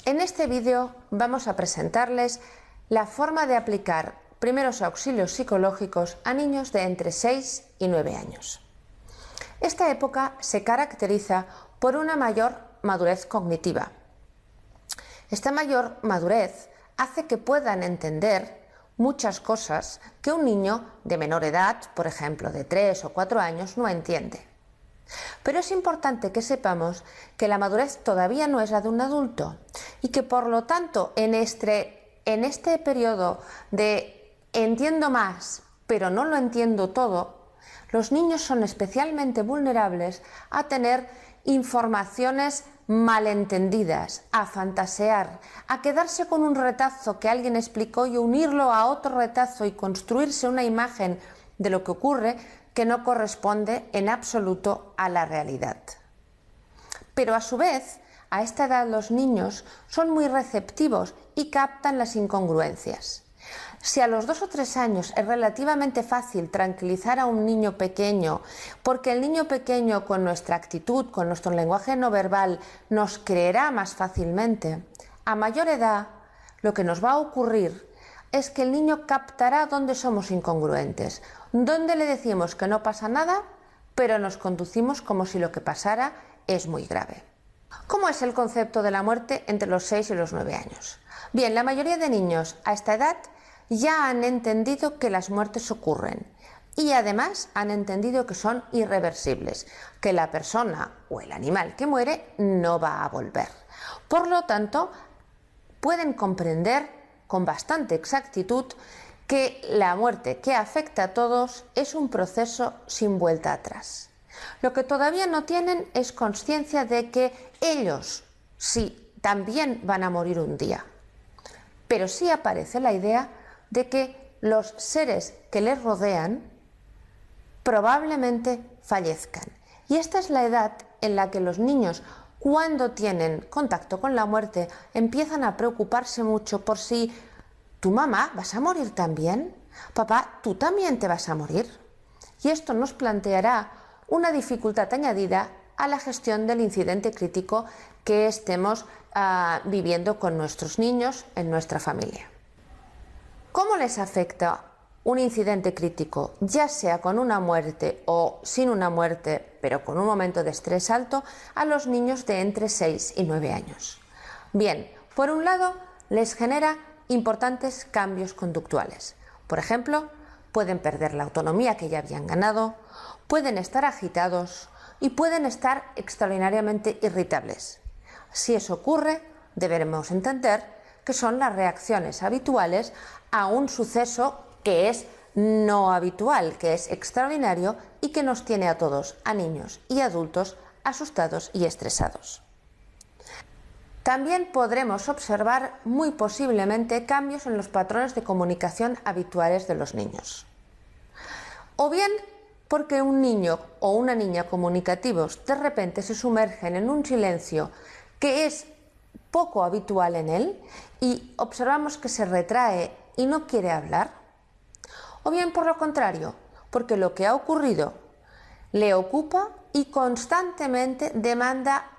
En este vídeo vamos a presentarles la forma de aplicar primeros auxilios psicológicos a niños de entre 6 y 9 años. Esta época se caracteriza por una mayor madurez cognitiva. Esta mayor madurez hace que puedan entender muchas cosas que un niño de menor edad, por ejemplo de 3 o 4 años, no entiende. Pero es importante que sepamos que la madurez todavía no es la de un adulto y que por lo tanto en este periodo de entiendo más pero no lo entiendo todo, los niños son especialmente vulnerables a tener informaciones malentendidas, a fantasear, a quedarse con un retazo que alguien explicó y unirlo a otro retazo y construirse una imagen de lo que ocurre que no corresponde en absoluto a la realidad. Pero a su vez, a esta edad los niños son muy receptivos y captan las incongruencias. Si a los 2 o 3 años es relativamente fácil tranquilizar a un niño pequeño, porque el niño pequeño con nuestra actitud, con nuestro lenguaje no verbal, nos creerá más fácilmente, a mayor edad lo que nos va a ocurrir es que el niño captará dónde somos incongruentes, dónde le decimos que no pasa nada, pero nos conducimos como si lo que pasara es muy grave. ¿Cómo es el concepto de la muerte entre los 6 y los 9 años? Bien, la mayoría de niños a esta edad ya han entendido que las muertes ocurren y además han entendido que son irreversibles, que la persona o el animal que muere no va a volver. Por lo tanto, pueden comprender con bastante exactitud que la muerte que afecta a todos es un proceso sin vuelta atrás. Lo que todavía no tienen es conciencia de que ellos sí también van a morir un día. Pero sí aparece la idea de que los seres que les rodean probablemente fallezcan. Y esta es la edad en la que los niños, cuando tienen contacto con la muerte, empiezan a preocuparse mucho por si ¿tu mamá vas a morir también? ¿Papá, tú también te vas a morir? Y esto nos planteará una dificultad añadida a la gestión del incidente crítico que estemos viviendo con nuestros niños en nuestra familia. ¿Cómo les afecta un incidente crítico, ya sea con una muerte o sin una muerte, pero con un momento de estrés alto, a los niños de entre 6 y 9 años? Bien, por un lado, les genera importantes cambios conductuales. Por ejemplo, pueden perder la autonomía que ya habían ganado, pueden estar agitados y pueden estar extraordinariamente irritables. Si eso ocurre, deberemos entender que son las reacciones habituales a un suceso que es no habitual, que es extraordinario y que nos tiene a todos, a niños y adultos, asustados y estresados. También podremos observar muy posiblemente cambios en los patrones de comunicación habituales de los niños. O bien porque un niño o una niña comunicativos de repente se sumergen en un silencio que es poco habitual en él y observamos que se retrae y no quiere hablar. O bien por lo contrario, porque lo que ha ocurrido le ocupa y constantemente demanda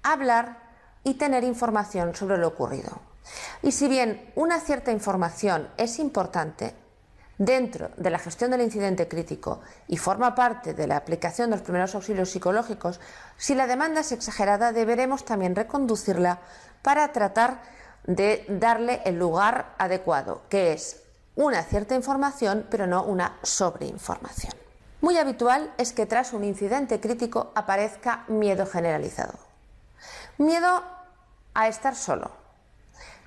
hablar y tener información sobre lo ocurrido. Y si bien una cierta información es importante dentro de la gestión del incidente crítico y forma parte de la aplicación de los primeros auxilios psicológicos, si la demanda es exagerada deberemos también reconducirla para tratar de darle el lugar adecuado, que es una cierta información pero no una sobreinformación. Muy habitual es que tras un incidente crítico aparezca miedo generalizado. Miedo a estar solo,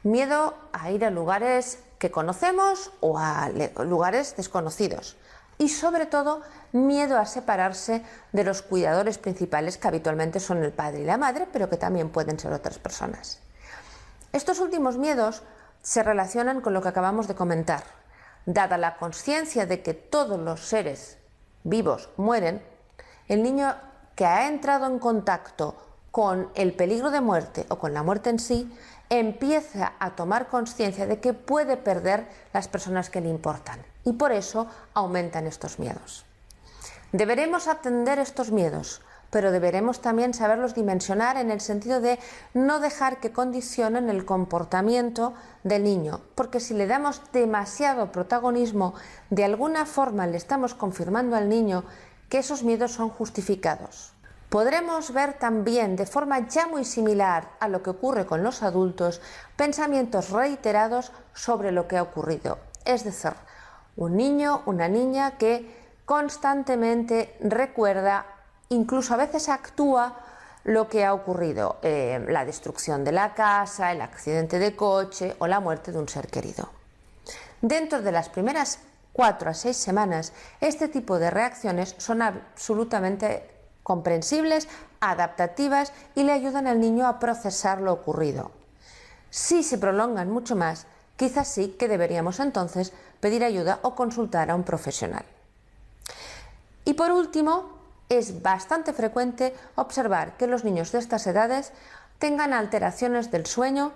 miedo a ir a lugares que conocemos o a lugares desconocidos y sobre todo miedo a separarse de los cuidadores principales que habitualmente son el padre y la madre, pero que también pueden ser otras personas. Estos últimos miedos se relacionan con lo que acabamos de comentar. Dada la conciencia de que todos los seres vivos mueren, el niño que ha entrado en contacto con el peligro de muerte o con la muerte en sí, empieza a tomar conciencia de que puede perder las personas que le importan y por eso aumentan estos miedos. Deberemos atender estos miedos pero deberemos también saberlos dimensionar en el sentido de no dejar que condicionen el comportamiento del niño, porque si le damos demasiado protagonismo, de alguna forma le estamos confirmando al niño que esos miedos son justificados. Podremos ver también, de forma ya muy similar a lo que ocurre con los adultos, pensamientos reiterados sobre lo que ha ocurrido. Es decir, un niño, una niña que constantemente recuerda, incluso a veces actúa lo que ha ocurrido, la destrucción de la casa, el accidente de coche o la muerte de un ser querido. Dentro de las primeras 4 a 6 semanas, este tipo de reacciones son absolutamente comprensibles, adaptativas y le ayudan al niño a procesar lo ocurrido. Si se prolongan mucho más, quizás sí que deberíamos entonces pedir ayuda o consultar a un profesional. Y por último, es bastante frecuente observar que los niños de estas edades tengan alteraciones del sueño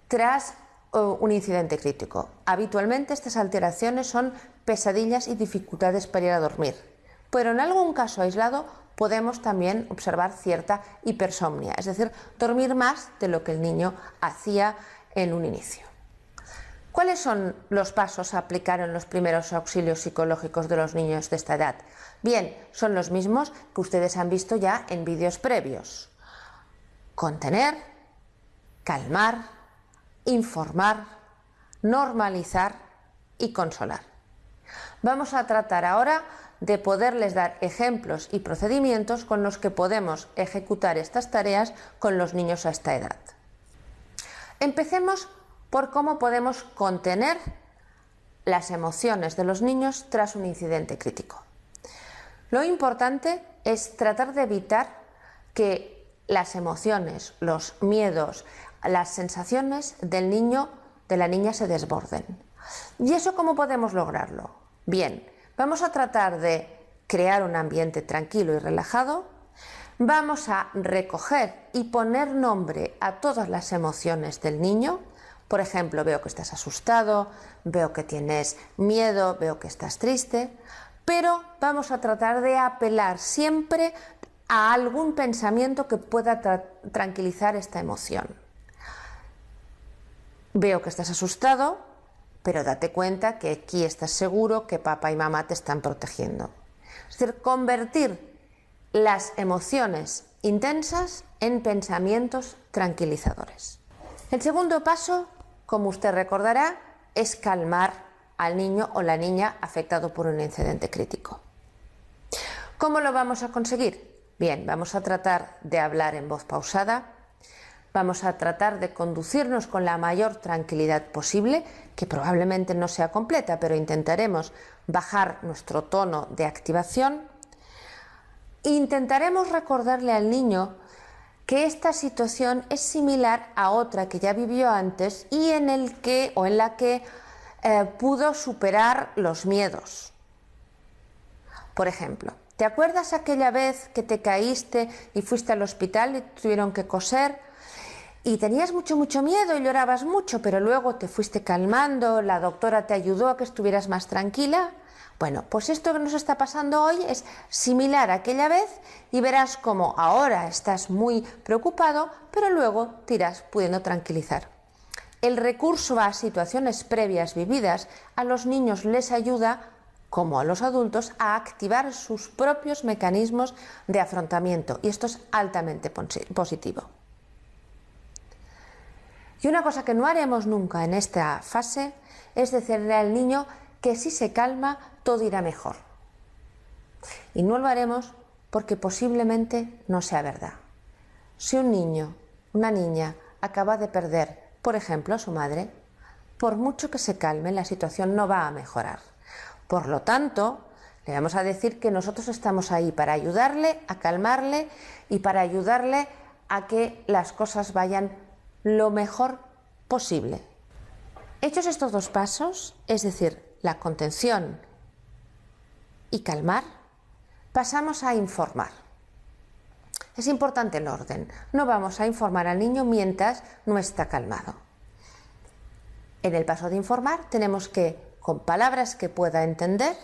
tras un incidente crítico. Habitualmente estas alteraciones son pesadillas y dificultades para ir a dormir, pero en algún caso aislado podemos también observar cierta hipersomnia, es decir, dormir más de lo que el niño hacía en un inicio. ¿Cuáles son los pasos a aplicar en los primeros auxilios psicológicos de los niños de esta edad? Bien, son los mismos que ustedes han visto ya en vídeos previos. Contener, calmar, informar, normalizar y consolar. Vamos a tratar ahora de poderles dar ejemplos y procedimientos con los que podemos ejecutar estas tareas con los niños a esta edad. Empecemos por cómo podemos contener las emociones de los niños tras un incidente crítico. Lo importante es tratar de evitar que las emociones, los miedos, las sensaciones del niño, de la niña se desborden. ¿Y eso cómo podemos lograrlo? Bien, vamos a tratar de crear un ambiente tranquilo y relajado. Vamos a recoger y poner nombre a todas las emociones del niño. Por ejemplo, veo que estás asustado, veo que tienes miedo, veo que estás triste, pero vamos a tratar de apelar siempre a algún pensamiento que pueda tranquilizar esta emoción. Veo que estás asustado, pero date cuenta que aquí estás seguro, que papá y mamá te están protegiendo. Es decir, convertir las emociones intensas en pensamientos tranquilizadores. El segundo paso, como usted recordará, es calmar al niño o la niña afectado por un incidente crítico. ¿Cómo lo vamos a conseguir? Bien, vamos a tratar de hablar en voz pausada, vamos a tratar de conducirnos con la mayor tranquilidad posible, que probablemente no sea completa, pero intentaremos bajar nuestro tono de activación. Intentaremos recordarle al niño que esta situación es similar a otra que ya vivió antes y en la que pudo superar los miedos. Por ejemplo, ¿te acuerdas aquella vez que te caíste y fuiste al hospital y te tuvieron que coser? Y tenías mucho miedo y llorabas mucho, pero luego te fuiste calmando, la doctora te ayudó a que estuvieras más tranquila. Bueno, pues esto que nos está pasando hoy es similar a aquella vez y verás cómo ahora estás muy preocupado, pero luego te irás pudiendo tranquilizar. El recurso a situaciones previas vividas a los niños les ayuda, como a los adultos, a activar sus propios mecanismos de afrontamiento y esto es altamente positivo. Y una cosa que no haremos nunca en esta fase es decirle al niño que si se calma todo irá mejor. Y no lo haremos porque posiblemente no sea verdad. Si un niño, una niña acaba de perder, por ejemplo, a su madre, por mucho que se calme la situación no va a mejorar. Por lo tanto, le vamos a decir que nosotros estamos ahí para ayudarle, a calmarle y para ayudarle a que las cosas vayan lo mejor posible. Hechos estos dos pasos, es decir, la contención y calmar, pasamos a informar. Es importante el orden. No vamos a informar al niño mientras no está calmado. En el paso de informar tenemos que, con palabras que pueda entender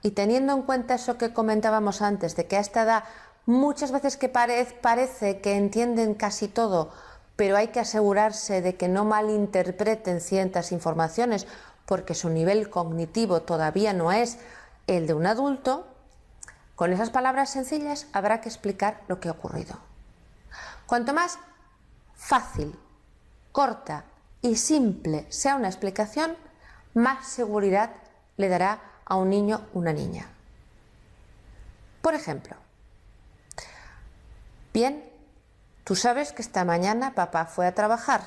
y teniendo en cuenta eso que comentábamos antes, de que a esta edad muchas veces que parece que entienden casi todo, pero hay que asegurarse de que no malinterpreten ciertas informaciones porque su nivel cognitivo todavía no es el de un adulto, con esas palabras sencillas habrá que explicar lo que ha ocurrido. Cuanto más fácil, corta y simple sea una explicación, más seguridad le dará a un niño o una niña. Por ejemplo, bien, tú sabes que esta mañana papá fue a trabajar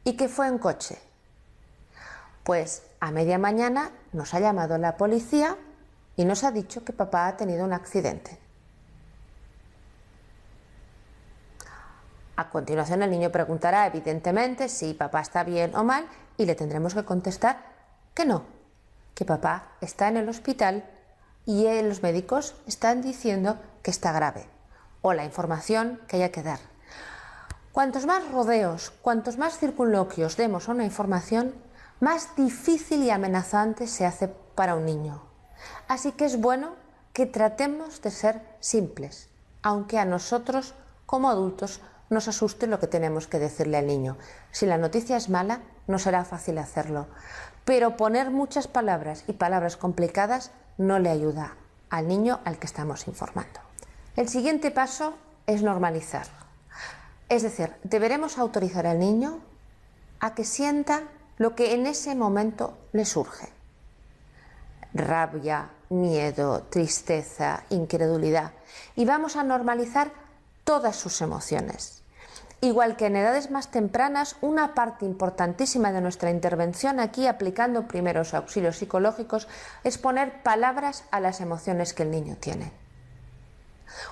y que fue en coche. Pues a media mañana nos ha llamado la policía y nos ha dicho que papá ha tenido un accidente. A continuación el niño preguntará evidentemente si papá está bien o mal y le tendremos que contestar que no, que papá está en el hospital y los médicos están diciendo que está grave, o la información que haya que dar. Cuantos más rodeos, cuantos más circunloquios demos a una información, más difícil y amenazante se hace para un niño. Así que es bueno que tratemos de ser simples, aunque a nosotros, como adultos, nos asuste lo que tenemos que decirle al niño. Si la noticia es mala, no será fácil hacerlo, pero poner muchas palabras y palabras complicadas no le ayuda al niño al que estamos informando. El siguiente paso es normalizar. Es decir, deberemos autorizar al niño a que sienta lo que en ese momento le surge. Rabia, miedo, tristeza, incredulidad. Y vamos a normalizar todas sus emociones. Igual que en edades más tempranas, una parte importantísima de nuestra intervención aquí aplicando primeros auxilios psicológicos es poner palabras a las emociones que el niño tiene.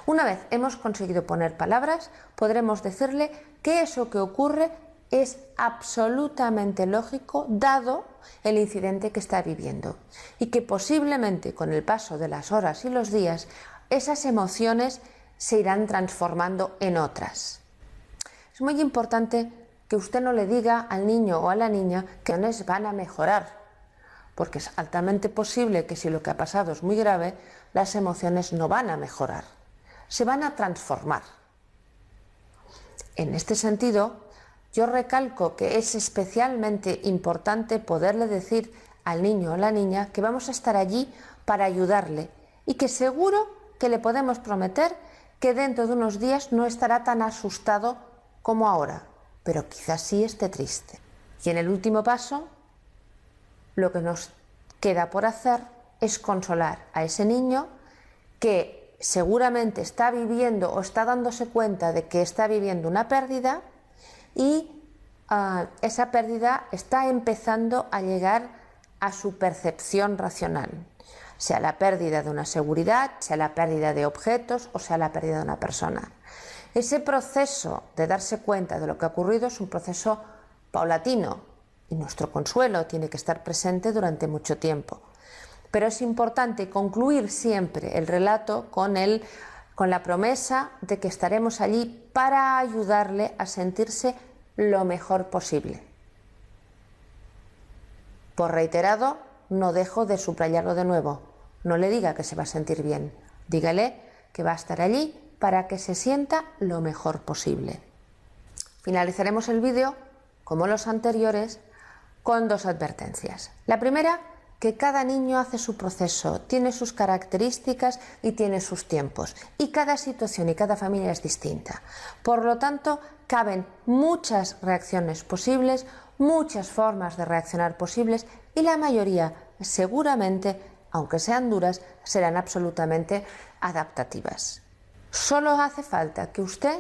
Una vez hemos conseguido poner palabras, podremos decirle que eso que ocurre es absolutamente lógico dado el incidente que está viviendo y que posiblemente con el paso de las horas y los días esas emociones se irán transformando en otras. Es muy importante que usted no le diga al niño o a la niña que las emociones van a mejorar, porque es altamente posible que si lo que ha pasado es muy grave, las emociones no van a mejorar, se van a transformar. En este sentido, yo recalco que es especialmente importante poderle decir al niño o la niña que vamos a estar allí para ayudarle y que seguro que le podemos prometer que dentro de unos días no estará tan asustado como ahora, pero quizás sí esté triste. Y en el último paso, lo que nos queda por hacer es consolar a ese niño que seguramente está viviendo o está dándose cuenta de que está viviendo una pérdida y esa pérdida está empezando a llegar a su percepción racional, sea la pérdida de una seguridad, sea la pérdida de objetos o sea la pérdida de una persona. Ese proceso de darse cuenta de lo que ha ocurrido es un proceso paulatino y nuestro consuelo tiene que estar presente durante mucho tiempo. Pero es importante concluir siempre el relato con la promesa de que estaremos allí para ayudarle a sentirse lo mejor posible. Por reiterado, no dejo de subrayarlo de nuevo. No le diga que se va a sentir bien. Dígale que va a estar allí para que se sienta lo mejor posible. Finalizaremos el vídeo, como los anteriores, con dos advertencias. La primera, que cada niño hace su proceso, tiene sus características y tiene sus tiempos. Y cada situación y cada familia es distinta. Por lo tanto, caben muchas reacciones posibles, muchas formas de reaccionar posibles y la mayoría, seguramente, aunque sean duras, serán absolutamente adaptativas. Solo hace falta que usted,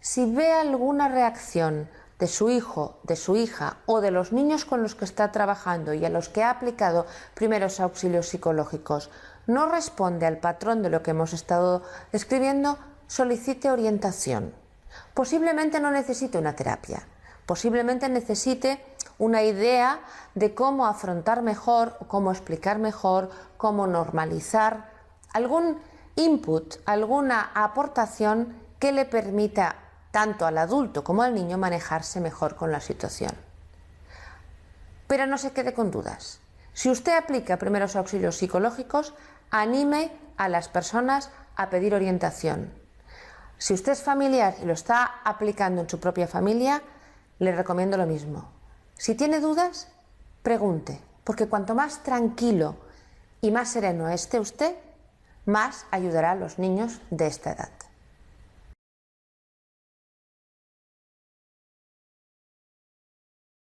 si ve alguna reacción de su hijo, de su hija o de los niños con los que está trabajando y a los que ha aplicado primeros auxilios psicológicos, no responde al patrón de lo que hemos estado describiendo, solicite orientación. Posiblemente no necesite una terapia, posiblemente necesite una idea de cómo afrontar mejor, cómo explicar mejor, cómo normalizar, algún input, alguna aportación que le permita tanto al adulto como al niño manejarse mejor con la situación. Pero no se quede con dudas. Si usted aplica primeros auxilios psicológicos, anime a las personas a pedir orientación. Si usted es familiar y lo está aplicando en su propia familia, le recomiendo lo mismo. Si tiene dudas, pregunte, porque cuanto más tranquilo y más sereno esté usted, más ayudará a los niños de esta edad.